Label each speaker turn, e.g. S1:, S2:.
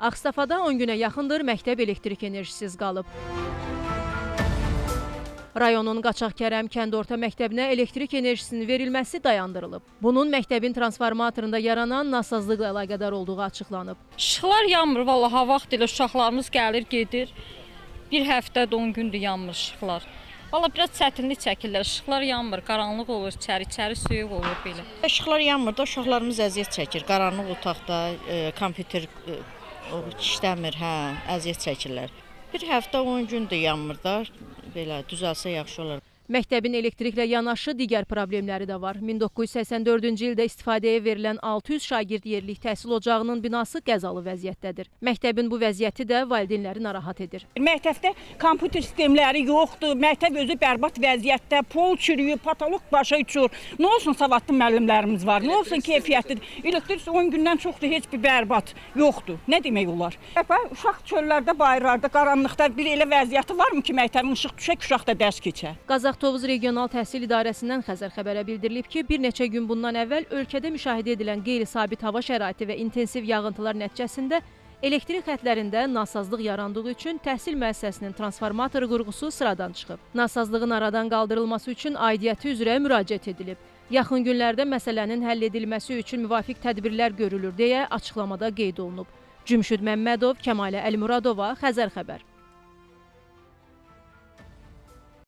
S1: Ağstafada 10 günə yaxındır məktəb elektrik enerjisiz qalıb. Rayonun Qaçaqkərəm kənd orta məktəbinə elektrik enerjisinin verilməsi dayandırılıb. Bunun məktəbin transformatorunda yaranan nasazlıqla əlaqədar olduğu açıqlanıb.
S2: İşıqlar yanmır, vallahi ha vaxt ilə uşaqlarımız gəlir, gedir. Bir həftədə 10 gündür yanmır işıqlar. Vallahi biraz çətinlik çəkirlər, işıqlar yanmır, qaranlıq olur, içəri soyuq olur belə.
S3: İşıqlar yanmır da uşaqlarımız əziyyət çəkir. Qaranlıq otaqda kompüter işləmir, əziyyət çəkirlər. Bir həftə 10 gündür yanmır da, belə düzəlsə yaxşı olar.
S1: Məktəbin elektriklə yanaşı digər problemləri də var. 1984-cü ildə istifadəyə verilən 600 şagird yerlik təhsil ocağının binası qəzalı vəziyyətdədir. Məktəbin bu vəziyyəti də valideynləri narahat edir.
S4: Məktəbdə kompüter sistemləri yoxdur, məktəb özü bərbad vəziyyətdə, pol çürüyür, patolog başa uçur. Nə olsun savadlı müəllimlərimiz var, nə olsun keyfiyyətlidir. Elektrik 10 gündən çoxdur, heç bir bərbad yoxdur. Nə demək olar? Uşaq çöllərdə, bayırlarda, qaranlıqda bir elə vəziyyəti varmı ki, məktəbin ışıq düşək, uşaq da dərs keçər?
S1: Tovuz Regional Təhsil İdarəsindən Xəzər xəbərə bildirilib ki, bir neçə gün bundan əvvəl ölkədə müşahidə edilən qeyri-sabit hava şəraiti və intensiv yağıntılar nəticəsində elektrik xətlərində nasazlıq yarandığı üçün təhsil müəssisəsinin transformatoru qurğusu sıradan çıxıb. Nasazlığın aradan qaldırılması üçün aidiyyəti üzrə müraciət edilib. Yaxın günlərdə məsələnin həll edilməsi üçün müvafiq tədbirlər görülür deyə açıqlamada qeyd olunub. Cümşüd Məmmədov, Kəmalə Əlmuradova, Xəzər xəbər.